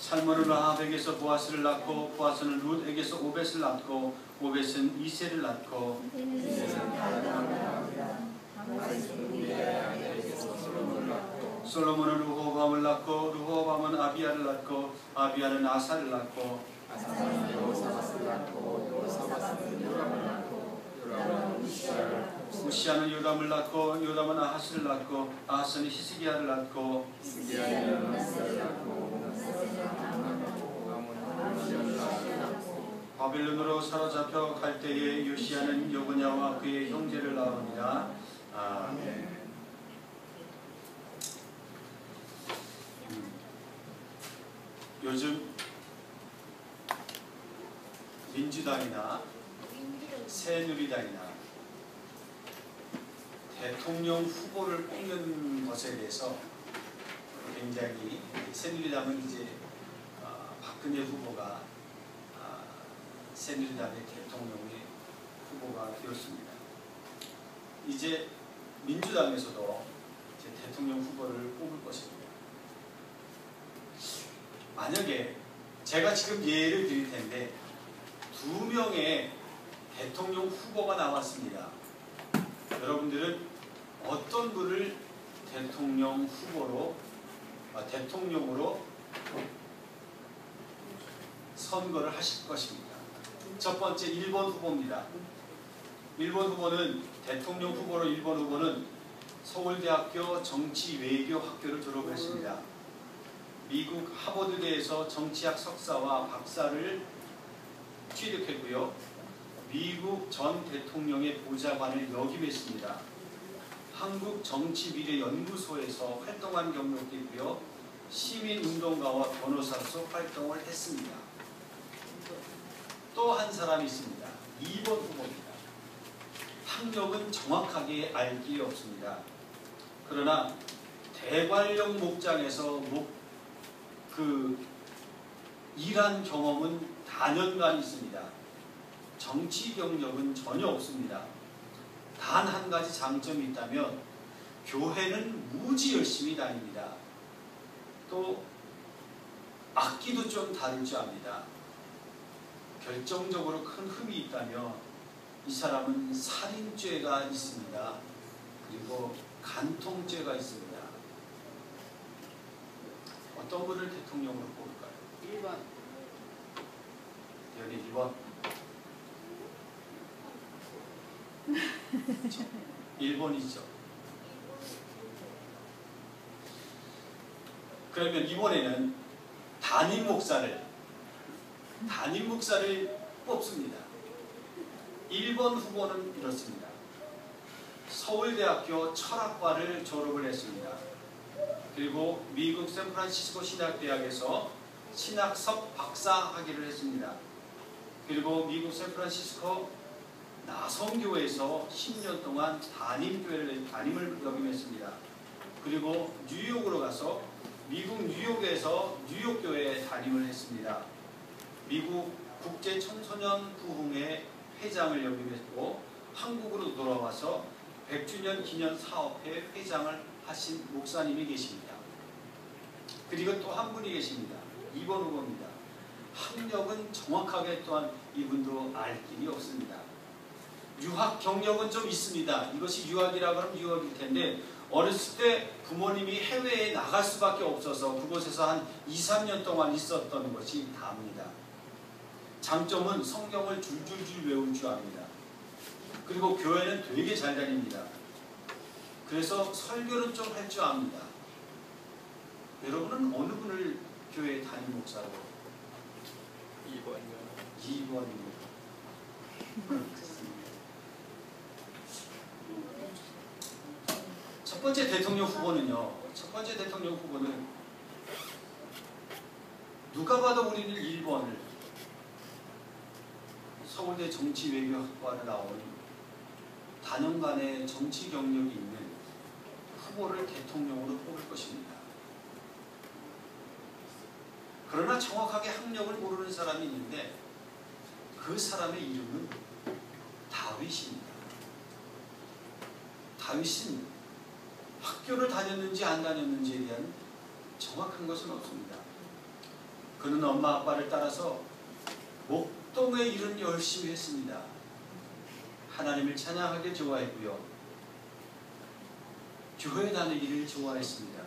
살몬은 라합에게서 보아스를 낳고 보아스는 룻에게서 오벳을 낳고 오벳은 이새를 낳고 솔로몬은 르호보암을 낳고 르호보암은 아비야를 낳고 아비야는 아사를 낳고 우시아는 요담을 낳고 요담은 아하스를 낳고 아하스는 히스기야를 낳고 바벨론으로 사로잡혀 갈 때에 요시야는 여고냐와 그의 형제를 낳으니라. 아멘. 요즘 민주당이나 새누리당이나 대통령 후보를 뽑는 것에 대해서 굉장히 새누리당은 이제 박근혜 후보가 새누리당의 대통령의 후보가 되었습니다. 이제 민주당에서도 이제 대통령 후보를 뽑을 것입니다. 만약에 제가 지금 예를 드릴 텐데 2명의 대통령 후보가 나왔습니다. 여러분들은 어떤 분을 대통령 후보로 대통령으로 선거를 하실 것입니다. 첫 번째 1번 후보입니다. 1번 후보는 대통령 후보로 1번 후보는 서울대학교 정치외교학교를 졸업했습니다. 미국 하버드대에서 정치학 석사와 박사를 취득했고요. 미국 전 대통령의 보좌관을 역임했습니다. 한국정치미래연구소에서 활동한 경력도 있고요. 시민운동가와 변호사로서 활동을 했습니다. 또 한 사람이 있습니다. 2번 후보입니다. 학력은 정확하게 알 길이 없습니다. 그러나 대관령 목장에서 일한 경험은 다년간 있습니다. 정치 경력은 전혀 없습니다. 단 한 가지 장점이 있다면 교회는 무지 열심히 다닙니다. 또 악기도 좀 다룰 줄 압니다. 결정적으로 큰 흠이 있다면 이 사람은 살인죄가 있습니다. 그리고 간통죄가 있습니다. 어떤 분을 대통령으로 뽑을까요? 1번. 여기 1번. 1번이죠. 그러면 이번에는 담임 목사를 뽑습니다. 1번 후보는 이렇습니다. 서울대학교 철학과를 졸업을 했습니다. 그리고 미국 샌프란시스코 신학대학에서 신학석 박사 학위를 했습니다. 그리고 미국 샌프란시스코 나성교회에서 10년 동안 담임을 역임했습니다. 그리고 뉴욕으로 가서 미국 뉴욕에서 뉴욕교회에 담임을 했습니다. 미국 국제청소년 부흥회 회장을 역임했고 한국으로 돌아와서 100주년 기념 사업회 회장을 하신 목사님이 계십니다. 그리고 또 한 분이 계십니다. 2번 후보입니다. 학력은 정확하게 또한 이분도 알 길이 없습니다. 유학 경력은 좀 있습니다. 이것이 유학이라고 하면 유학일 텐데 어렸을 때 부모님이 해외에 나갈 수밖에 없어서 그곳에서 한 2, 3년 동안 있었던 것이 다입니다. 장점은 성경을 줄줄줄 외울 줄 압니다. 그리고 교회는 되게 잘 다닙니다. 그래서 설교는 좀 할 줄 압니다. 여러분은 어느 분을 교회 담임 목사로? 2번이요. 2번입니다. 첫 번째 대통령 후보는요. 첫 번째 대통령 후보는 누가 봐도 우리는 1번을 서울대 정치외교학과를 나온 다년간의 정치 경력이 있는 후보를 대통령으로 뽑을 것입니다. 그러나 정확하게 학력을 모르는 사람이 있는데 그 사람의 이름은 다윗입니다. 다윗은 학교를 다녔는지 안 다녔는지에 대한 정확한 것은 없습니다. 그는 엄마 아빠를 따라서 목동의 일은 열심히 했습니다. 하나님을 찬양하길 좋아했고요. 교회 다니기를 좋아했습니다.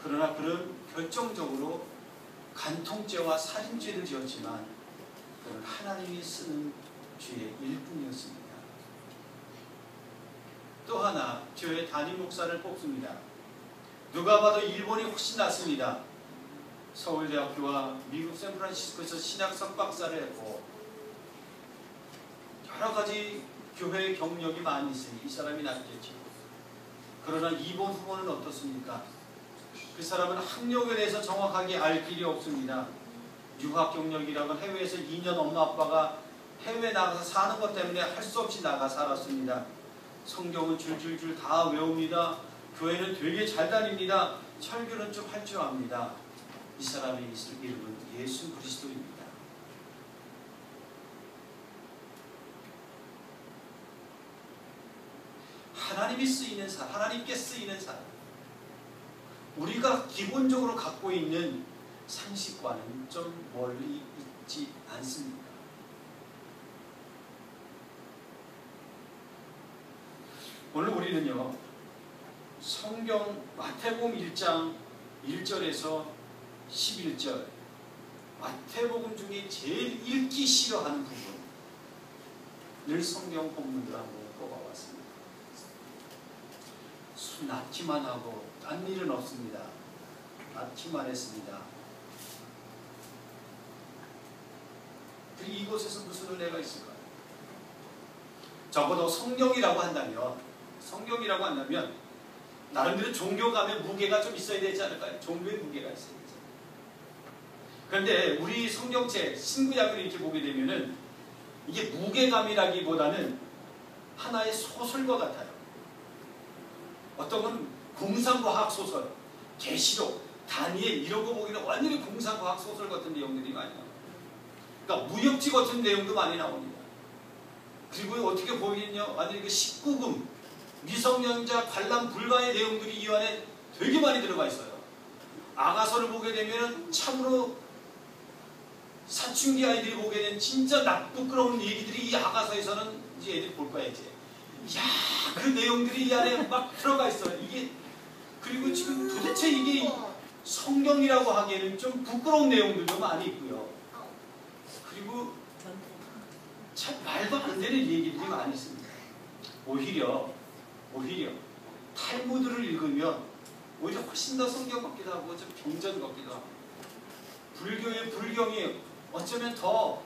그러나 그는 결정적으로 간통죄와 살인죄를 지었지만 그는 하나님이 쓰는 죄의 일뿐이었습니다. 또 하나 교회 담임 목사를 뽑습니다. 누가 봐도 일본이 훨씬 낫습니다. 서울대학교와 미국 샌프란시스코에서 신학 석박사를 했고 여러 가지 교회 경력이 많이 있으니 이 사람이 낫겠죠. 그러나 이번 후보는 어떻습니까? 그 사람은 학력에 대해서 정확하게 알 길이 없습니다. 유학 경력이라고 해외에서 2년 엄마 아빠가 해외 나가서 사는 것 때문에 할 수 없이 나가 살았습니다. 성경은 줄줄줄 다 외웁니다. 교회는 되게 잘 다닙니다. 설교는 좀 할 줄 압니다. 이 사람의 있을 이름은 예수 그리스도입니다. 하나님이 쓰이는 사람, 하나님께 쓰이는 사람. 우리가 기본적으로 갖고 있는 상식과는 좀 멀리 있지 않습니까? 오늘 우리는요, 성경 마태복음 1장 1절에서 11절, 마태복음 중에 제일 읽기 싫어하는 부분을 성경 본문으로 한번 뽑아봤습니다. 술 낳기만 하고 딴 일은 없습니다. 낳기만 했습니다. 그리고 이곳에서 무슨 은혜가 있을까요? 적어도 성경이라고 한다면 나름대로 종교감의 무게가 좀 있어야 되지 않을까요? 종교의 무게가 있어야 되죠. 그런데 우리 성경책 신구약을 이렇게 보게 되면은 이게 무게감이라기보다는 하나의 소설과 같아요. 어떤 건 공상과학 소설, 계시록, 다니엘 이런 거 보기는 완전히 공상과학 소설 같은 내용들이 많이 나옵니다. 그러니까 무협지 같은 내용도 많이 나옵니다. 그리고 어떻게 보이면요, 완전히 그 19금 미성년자 관람 불가의 내용들이 이 안에 되게 많이 들어가 있어요. 아가서를 보게 되면 참으로 사춘기 아이들이 보게 된 진짜 부끄러운 얘기들이 이 아가서에서는 이제 애들이 볼 거야 이제. 이야, 그 내용들이 이 안에 막 들어가 있어요. 이게 그리고 지금 도대체 이게 성경이라고 하기에는 좀 부끄러운 내용들도 많이 있고요. 그리고 참 말도 안 되는 얘기들이 많이 있습니다. 오히려 탈무드를 읽으면 오히려 훨씬 더 성경 같기도 하고 좀 경전 같기도 하고 불교의 불경이 어쩌면 더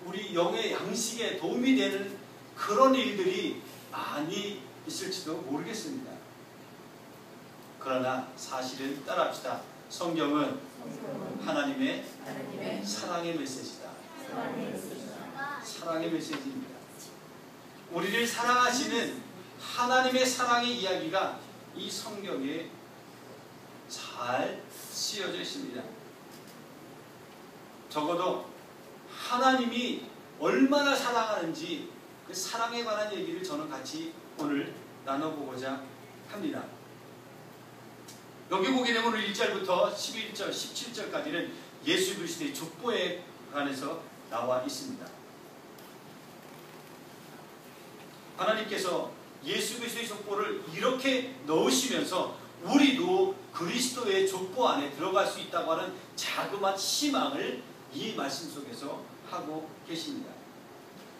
우리 영의 양식에 도움이 되는 그런 일들이 많이 있을지도 모르겠습니다. 그러나 사실은 따라합시다. 성경은 하나님의 사랑의 메시지다. 사랑의 메시지입니다. 우리를 사랑하시는 하나님의 사랑의 이야기가 이 성경에 잘 쓰여져 있습니다. 적어도 하나님이 얼마나 사랑하는지 그 사랑에 관한 얘기를 저는 같이 오늘 나눠보고자 합니다. 여기 보게 되면 오늘 1절부터 11절, 17절까지는 예수 그리스도의 족보에 관해서 나와 있습니다. 하나님께서 예수 그리스도의 족보를 이렇게 넣으시면서 우리도 그리스도의 족보 안에 들어갈 수 있다고 하는 자그마한 희망을 이 말씀 속에서 하고 계십니다.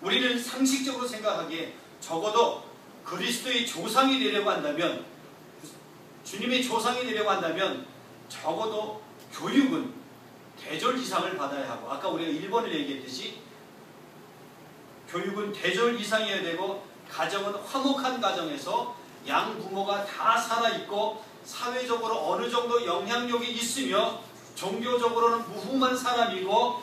우리는 상식적으로 생각하기에 적어도 그리스도의 조상이 되려고 한다면, 주님의 조상이 되려고 한다면 적어도 교육은 대졸 이상을 받아야 하고, 아까 우리가 1번을 얘기했듯이 교육은 대졸 이상이어야 되고, 가정은 화목한 가정에서 양부모가 다 살아있고 사회적으로 어느 정도 영향력이 있으며 종교적으로는 무흠한 사람이고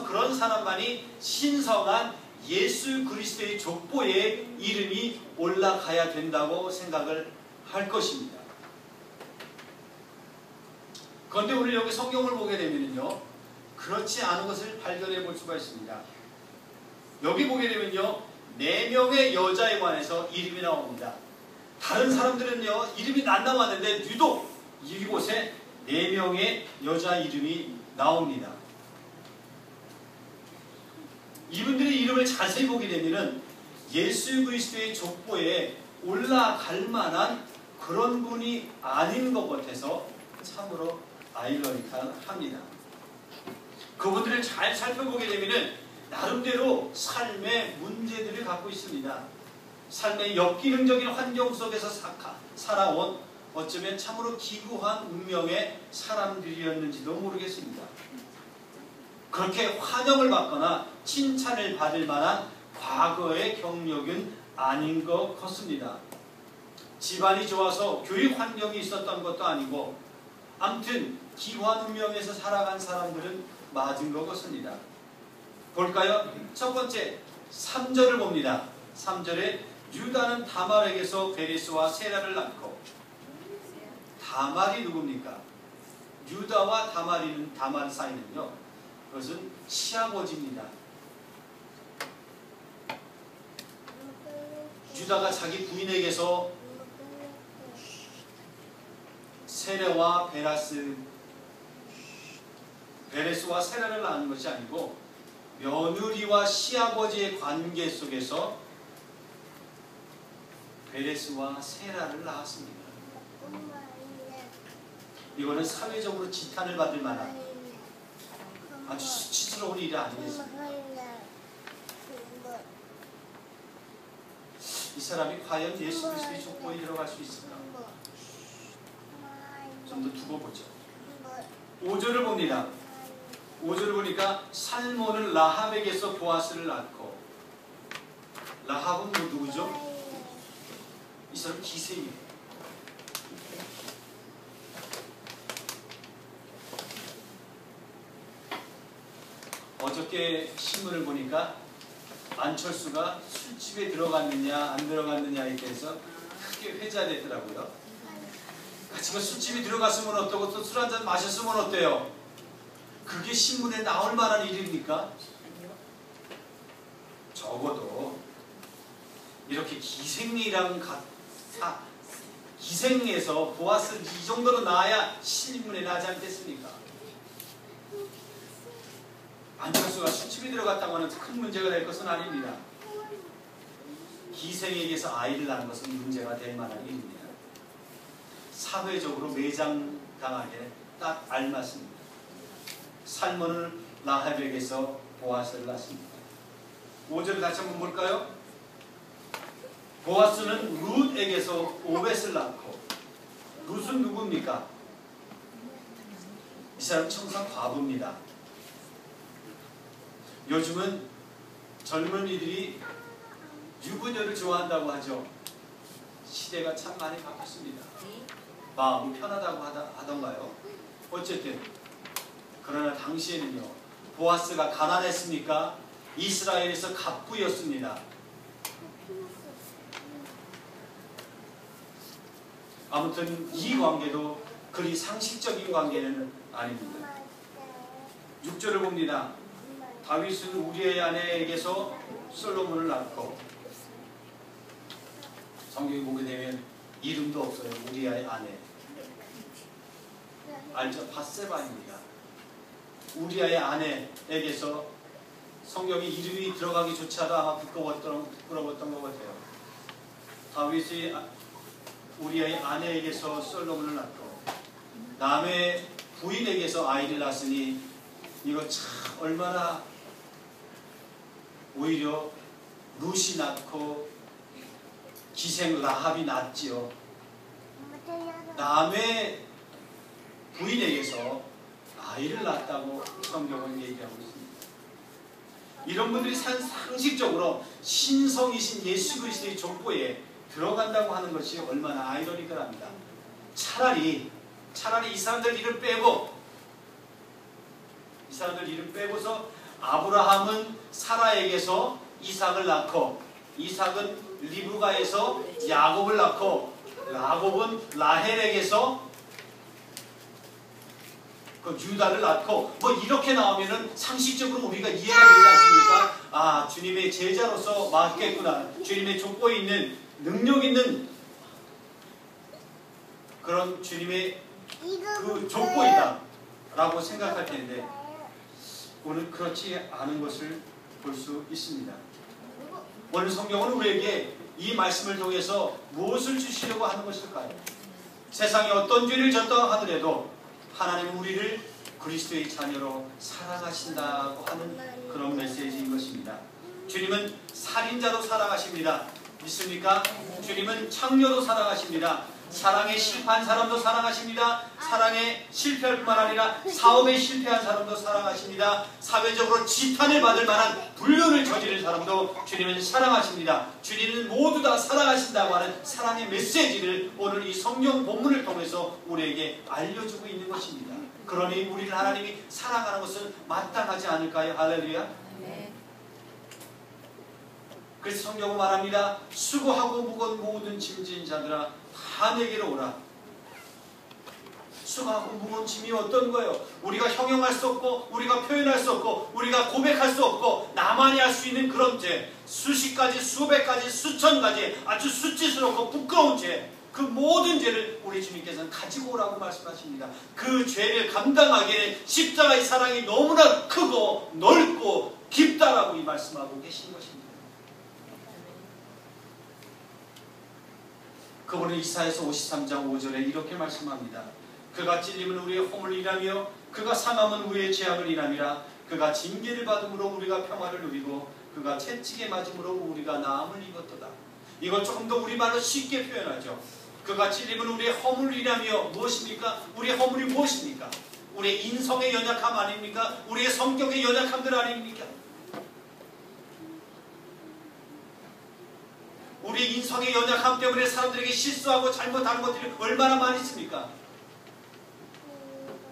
그런 사람만이 신성한 예수 그리스도의 족보에 이름이 올라가야 된다고 생각을 할 것입니다. 그런데 오늘 여기 성경을 보게 되면요, 그렇지 않은 것을 발견해 볼 수가 있습니다. 여기 보게 되면요, 4명의 여자에 관해서 이름이 나옵니다. 다른 사람들은요, 이름이 안 나왔는데 유독 이곳에 4명의 여자 이름이 나옵니다. 이분들의 이름을 자세히 보게 되면 예수 그리스도의 족보에 올라갈 만한 그런 분이 아닌 것 같아서 참으로 아이러니컬합니다. 그분들을 잘 살펴보게 되면 나름대로 삶의 문제들을 갖고 있습니다. 삶의 역기능적인 환경 속에서 살아온 어쩌면 참으로 기구한 운명의 사람들이었는지도 모르겠습니다. 그렇게 환영을 받거나 칭찬을 받을 만한 과거의 경력은 아닌 것 같습니다. 집안이 좋아서 교육 환경이 있었던 것도 아니고 아무튼 기구한 운명에서 살아간 사람들은 맞은 것 같습니다. 볼까요? 첫 번째 3절을 봅니다. 3절에 유다는 다말에게서 베레스와 세라를 낳고, 다말이 누굽니까? 유다와 다말 사이는요, 그것은 시아버지입니다. 유다가 자기 부인에게서 세라와 베레스와 세라를 낳은 것이 아니고 며느리와 시아버지의 관계 속에서 베레스와 세라를 낳았습니다. 이거는 사회적으로 지탄을 받을 만한 아주 수치스러운 일이 아니겠습니까? 이 사람이 과연 예수 그리스도의 족보에 들어갈 수 있을까? 좀 더 두고 보죠. 5절을 봅니다. 5절을 보니까 살몬은 라합에게서 보아스를 낳고, 라합은 누구죠? 이 사람 기생이에요. 어저께 신문을 보니까 안철수가 술집에 들어갔느냐 안 들어갔느냐에 대해서 크게 회자됐더라고요. 지금 술집에 들어갔으면 어떠고 또 술 한잔 마셨으면 어때요? 그게 신문에 나올 만한 일입니까? 적어도 이렇게 기생에서 보아스 이 정도로 나야 신문에 나지 않겠습니까? 안철수가 술집에 들어갔다고 하는 큰 문제가 될 것은 아닙니다. 기생에게서 아이를 낳는 것은 문제가 될 만한 일입니다. 사회적으로 매장당하게 딱 알맞습니다. 살몬은 라합에게서 보아스를 낳습니다. 5절 다시 한번 볼까요? 보아스는 룻에게서 오벳을 낳고, 룻은 누굽니까? 이 사람 청산 과부입니다. 요즘은 젊은이들이 유부녀를 좋아한다고 하죠. 시대가 참 많이 바뀌었습니다. 마음이 편하다고 하던가요? 어쨌든 그러나 당시에는요, 보아스가 가난했습니까? 이스라엘에서 갑부였습니다. 아무튼 이 관계도 그리 상식적인 관계는 아닙니다. 6절을 봅니다. 다윗은 우리의 아내에게서 솔로몬을 낳고, 성경에 보게 되면 이름도 없어요. 우리의 아내. 알죠? 밧세바입니다. 우리의 아내에게서 성경에 이름이 들어가기조차도 아마 부끄러웠던 것 같아요. 다윗이 우리의 아내에게서 솔로몬을 낳고 남의 부인에게서 아이를 낳았으니 이거 참 얼마나 오히려 룻이 낳고 기생 라합이 낳지요. 남의 부인에게서 아이를 낳았다고 성경은 얘기하고 있습니다. 이런 분들이 상식적으로 신성이신 예수 그리스도의 족보에 들어간다고 하는 것이 얼마나 아이러니컬합니다. 차라리 이 사람들 이름 빼고서 아브라함은 사라에게서 이삭을 낳고, 이삭은 리브가에서 야곱을 낳고, 야곱은 라헬에게서 그 유다를 낳고, 뭐 이렇게 나오면은 상식적으로 우리가 이해가 되지 않습니까? 아, 주님의 제자로서 맞겠구나. 주님의 족보에 있는 능력 있는 그런 주님의 그 족보이다 라고 생각할 텐데 오늘 그렇지 않은 것을 볼 수 있습니다. 오늘 성경은 우리에게 이 말씀을 통해서 무엇을 주시려고 하는 것일까요? 세상에 어떤 죄를 졌다 하더라도 하나님은 우리를 그리스도의 자녀로 사랑하신다고 하는 그런 메시지인 것입니다. 주님은 살인자도 사랑하십니다. 믿습니까? 주님은 창녀도 사랑하십니다. 사랑에 실패한 사람도 사랑하십니다. 사랑에 실패할 뿐만 아니라 사업에 실패한 사람도 사랑하십니다. 사회적으로 지탄을 받을 만한 불륜을 저지른 사람도 주님은 사랑하십니다. 주님은 모두 다 사랑하신다고 하는 사랑의 메시지를 오늘 이 성경 본문을 통해서 우리에게 알려주고 있는 것입니다. 그러니 우리를 하나님이 사랑하는 것은 마땅하지 않을까요? 할렐루야. 그래서 성경은 말합니다. 수고하고 무거운 모든 짐진 자들아 다 내게로 오라. 수고하고 무거운 짐이 어떤 거예요? 우리가 형용할 수 없고 우리가 표현할 수 없고 우리가 고백할 수 없고 나만이 할 수 있는 그런 죄, 수십 가지 수백 가지 수천 가지 아주 수치스럽고 부끄러운 죄, 그 모든 죄를 우리 주님께서는 가지고 오라고 말씀하십니다. 그 죄를 감당하기에는 십자가의 사랑이 너무나 크고 넓고 깊다라고 이 말씀하고 계신 것입니다. 그분은 이사야서 53장 5절에 이렇게 말씀합니다. 그가 찔림은 우리의 허물을 인하며 그가 상함은 우리의 죄악을 인함이라. 그가 징계를 받음으로 우리가 평화를 누리고 그가 채찍에 맞음으로 우리가 나음을 입었도다. 이걸 조금 더 우리말로 쉽게 표현하죠. 그가 찔림은 우리의 허물을 인하며 무엇입니까? 우리의 허물이 무엇입니까? 우리의 인성의 연약함 아닙니까? 우리의 성격의 연약함들 아닙니까? 우리 인성의 연약함 때문에 사람들에게 실수하고 잘못하는 것들이 얼마나 많이 있습니까?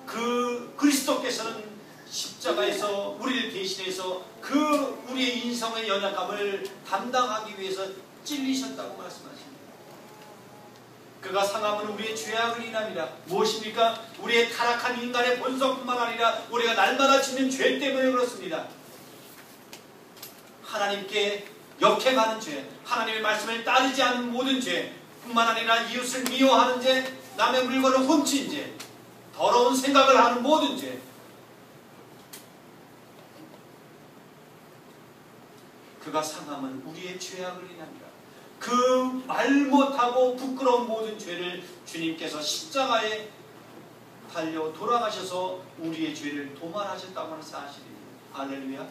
그 그리스도께서는 십자가에서 우리를 대신해서 그 우리의 인성의 연약함을 담당하기 위해서 찔리셨다고 말씀하십니다. 그가 상함은 우리의 죄악을 인함이라. 무엇입니까? 우리의 타락한 인간의 본성뿐만 아니라 우리가 날마다 짓는 죄 때문에 그렇습니다. 하나님께 역행하는 죄, 하나님의 말씀을 따르지 않는 모든 죄 뿐만 아니라 이웃을 미워하는 죄, 남의 물건을 훔친 죄, 더러운 생각을 하는 모든 죄, 그가 상함은 우리의 죄악을 인합니다. 그 말 못하고 부끄러운 모든 죄를 주님께서 십자가에 달려 돌아가셔서 우리의 죄를 도말하셨다고 하는 사실입니다. 할렐루야.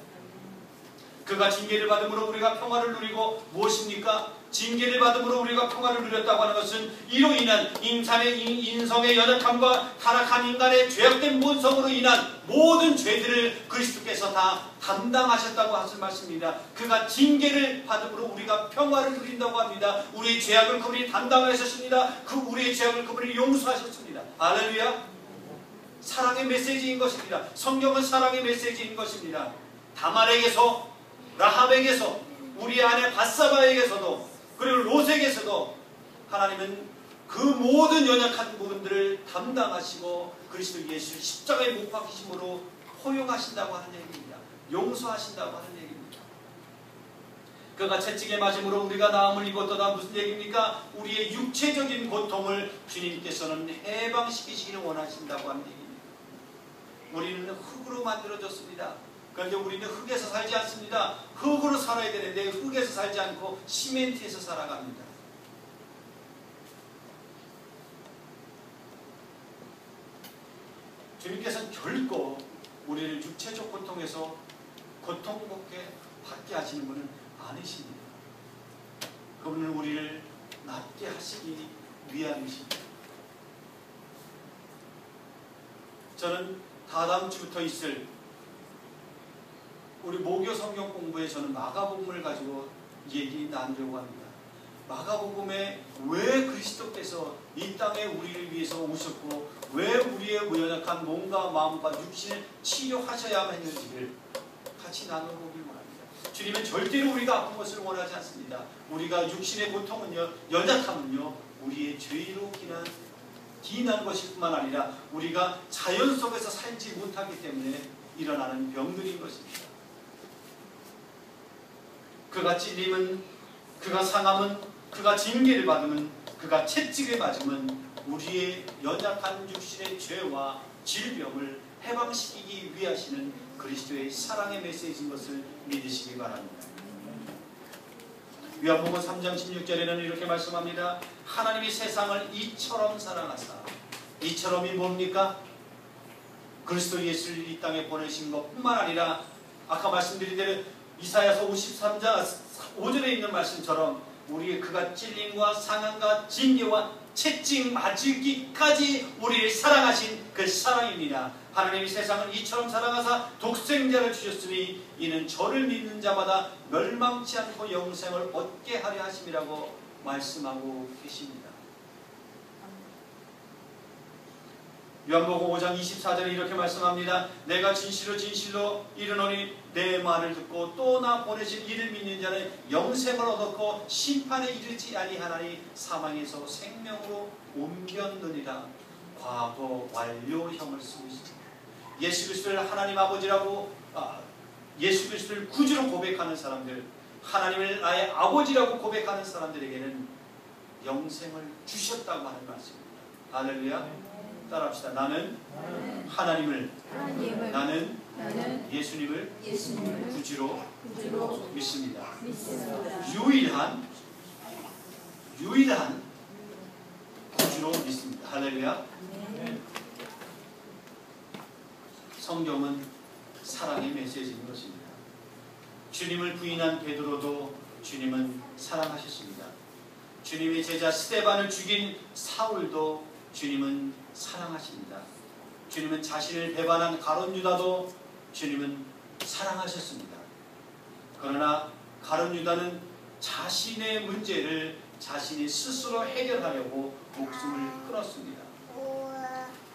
그가 징계를 받음으로 우리가 평화를 누리고 무엇입니까? 징계를 받음으로 우리가 평화를 누렸다고 하는 것은 이로 인한 인성의 연약함과 타락한 인간의 죄악된 본성으로 인한 모든 죄들을 그리스도께서 다 담당하셨다고 하는 말씀입니다. 그가 징계를 받음으로 우리가 평화를 누린다고 합니다. 우리의 죄악을 그분이 담당하셨습니다. 그 우리의 죄악을 그분이 용서하셨습니다. 할렐루야. 사랑의 메시지인 것입니다. 성경은 사랑의 메시지인 것입니다. 다말에게서, 라합에게서, 우리 아내 밧사바에게서도, 그리고 롯에게서도 하나님은 그 모든 연약한 부분들을 담당하시고 그리스도 예수를 십자가에 못 박히심으로 포용하신다고 하는 얘기입니다. 용서하신다고 하는 얘기입니다. 그가 채찍에 맞음으로 우리가 나음을 입었도다. 무슨 얘기입니까? 우리의 육체적인 고통을 주님께서는 해방시키시기를 원하신다고 하는 얘기입니다. 우리는 흙으로 만들어졌습니다. 그런데 우리는 흙에서 살지 않습니다. 흙으로 살아야 되는데 흙에서 살지 않고 시멘트에서 살아갑니다. 주님께서는 결코 우리를 육체적 고통에서 고통받게 하시는 분은 아니십니다. 그분은 우리를 낫게 하시기 위함이십니다. 저는 다다음 주부터 있을 우리 모교 성경 공부에 저는 마가복음을 가지고 얘기 나누려고 합니다. 마가복음에 왜 그리스도께서 이 땅에 우리를 위해서 오셨고 왜 우리의 연약한 몸과 마음과 육신을 치료하셔야만 했는지를 같이 나눠보길 원합니다. 주님은 절대로 우리가 아픈 것을 원하지 않습니다. 우리가 육신의 고통은요, 연약함은요, 우리의 죄로 기인한 것일 뿐만 아니라 우리가 자연 속에서 살지 못하기 때문에 일어나는 병들인 것입니다. 그가 찔림은, 그가 상함은, 그가 징계를 받으면, 그가 채찍을 맞으면 우리의 연약한 육신의 죄와 질병을 해방시키기 위하시는 그리스도의 사랑의 메시지인 것을 믿으시기 바랍니다. 요한복음 3장 16절에는 이렇게 말씀합니다. 하나님이 세상을 이처럼 사랑하사. 이처럼이 뭡니까? 그리스도 예수를 이 땅에 보내신 것뿐만 아니라 아까 말씀드린 대로 이사야서 53장 5절에 있는 말씀처럼 우리의 그가 찔림과 상함과 징계와 채찍 맞을기까지 우리를 사랑하신 그 사랑입니다. 하나님이 세상을 이처럼 사랑하사 독생자를 주셨으니 이는 저를 믿는 자마다 멸망치 않고 영생을 얻게 하려 하심이라고 말씀하고 계십니다. 요한복음 5장 24절에 이렇게 말씀합니다. 내가 진실로 진실로 이르노니 내 말을 듣고 또 나 보내신 이를 믿는 자는 영생을 얻었고 심판에 이르지 아니하나니 사망에서 생명으로 옮겼느니라. 과거 완료형을 쓰고 있습니다. 예수 그리스도를 하나님 아버지라고 예수 그리스도를 구주로 고백하는 사람들, 하나님을 나의 아버지라고 고백하는 사람들에게는 영생을 주셨다고 하는 말씀입니다. 할렐루야. 따라합시다. 나는 하나님을 나는 예수님을 구주로 믿습니다. 유일한 구주로 믿습니다. 할렐루야. 성경은 사랑의 메시지인 것입니다. 주님을 부인한 베드로도 주님은 사랑하셨습니다. 주님의 제자 스데반을 죽인 사울도 주님은 사랑하십니다. 주님은 자신을 배반한 가룟 유다도 주님은 사랑하셨습니다. 그러나 가룟 유다는 자신의 문제를 자신이 스스로 해결하려고 목숨을 끊었습니다.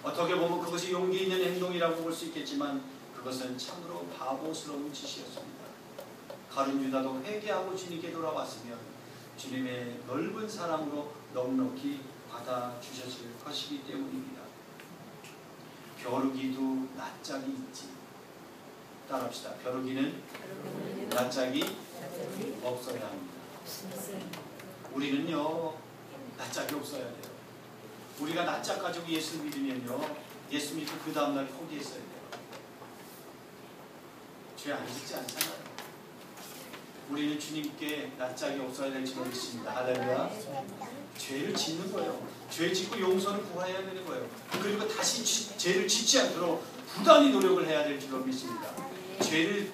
어떻게 보면 그것이 용기 있는 행동이라고 볼 수 있겠지만 그것은 참으로 바보스러운 짓이었습니다. 가룟 유다도 회개하고 주님께 돌아왔으면 주님의 넓은 사랑으로 넉넉히 받아주셨을 것이기 때문입니다. 벼룩이도 낯짝이 있지. 따라합시다. 벼룩이는 낯짝이 없어야 합니다. 우리는요 낯짝이 없어야 돼요. 우리가 낯짝 가지고 예수 믿으면요 예수 믿고 그 다음날 포기했어야 돼요. 죄 안 짓지 않잖아요. 우리는 주님께 낯짝이 없어야 될 줄 믿습니다. 할렐루야. 죄를 짓는 거예요. 죄 짓고 용서를 구해야 되는 거예요. 그리고 다시 죄를 짓지 않도록 부단히 노력을 해야 될 줄로 믿습니다. 죄를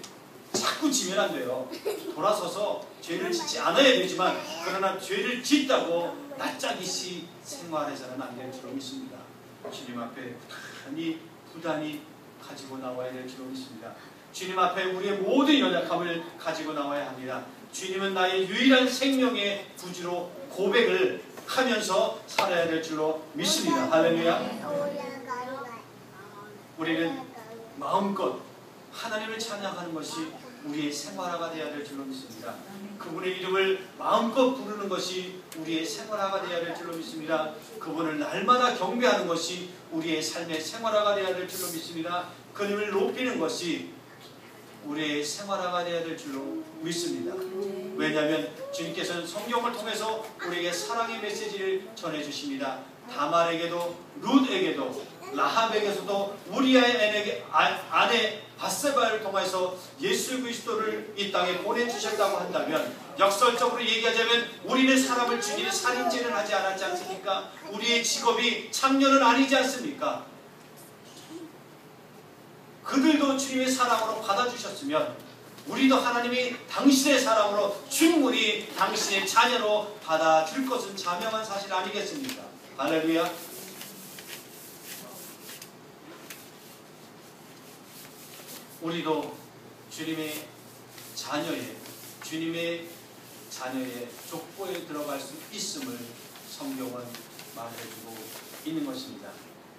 자꾸 지면 안 돼요. 돌아서서 죄를 짓지 않아야 되지만 그러나 죄를 짓다고 낯짝이시 생활해서는 안 될 줄로 믿습니다. 주님 앞에 부단히 가지고 나와야 될 줄로 믿습니다. 주님 앞에 우리의 모든 연약함을 가지고 나와야 합니다. 주님은 나의 유일한 생명의 구주로 고백을 하면서 살아야 될 줄로 믿습니다. 할렐루야. 우리는 마음껏 하나님을 찬양하는 것이 우리의 생활화가 되어야 될 줄로 믿습니다. 그분의 이름을 마음껏 부르는 것이 우리의 생활화가 되어야 될 줄로 믿습니다. 그분을 날마다 경배하는 것이 우리의 삶의 생활화가 되어야 될 줄로 믿습니다. 그님을 높이는 것이 우리의 생활화가 되어야 될 줄로 믿습니다. 왜냐하면 주님께서는 성경을 통해서 우리에게 사랑의 메시지를 전해주십니다. 다말에게도 룻에게도 라합에게서도 우리아의 아내 바세바를 통해서 예수 그리스도를 이 땅에 보내주셨다고 한다면 역설적으로 얘기하자면 우리는 사람을 죽이는 살인죄를 하지 않았지 않습니까? 우리의 직업이 창녀는 아니지 않습니까? 그들도 주님의 사랑으로 받아주셨으면 우리도 하나님이 당신의 사랑으로 충분히 당신의 자녀로 받아줄 것은 자명한 사실 아니겠습니까? 할렐루야. 우리도 주님의 자녀의 족보에 들어갈 수 있음을 성경은 말해주고 있는 것입니다.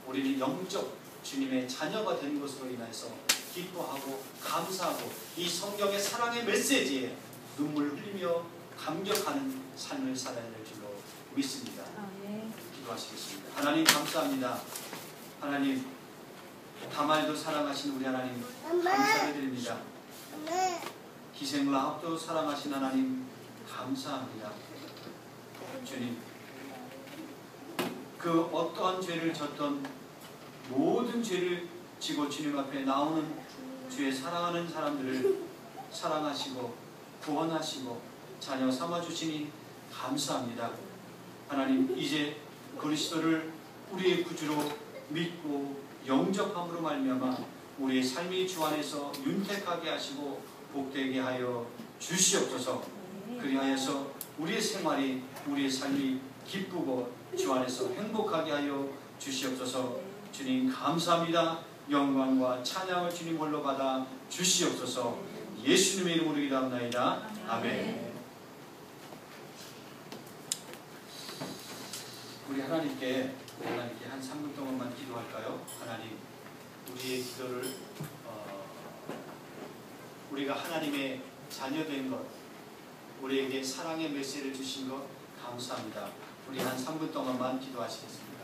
우리는 영적 주님의 자녀가 된 것으로 인해서 기뻐하고 감사하고 이 성경의 사랑의 메시지에 눈물 흘리며 감격하는 삶을 살아야 될 줄로 믿습니다. 기도하시겠습니다. 하나님 감사합니다. 하나님 다말도 사랑하신 우리 하나님 감사를 드립니다. 희생라합도 사랑하신 하나님 감사합니다. 주님 그 어떠한 죄를 졌던 모든 죄를 지고 주님 앞에 나오는 주의 사랑하는 사람들을 사랑하시고 구원하시고 자녀 삼아주시니 감사합니다. 하나님, 이제 그리스도를 우리의 구주로 믿고 영접함으로 말미암아 우리의 삶이 주 안에서 윤택하게 하시고 복되게 하여 주시옵소서. 그리하여서 우리의 생활이, 우리의 삶이 기쁘고 주 안에서 행복하게 하여 주시옵소서. 주님 감사합니다. 영광과 찬양을 주님 홀로 받아 주시옵소서. 예수님의 이름으로 기도합나이다. 아멘. 우리 하나님께 한 3분 동안만 기도할까요? 하나님, 우리의 기도를 우리가 하나님의 자녀된 것, 우리에게 사랑의 메시지를 주신 것 감사합니다. 우리 한 3분 동안만 기도하시겠습니다.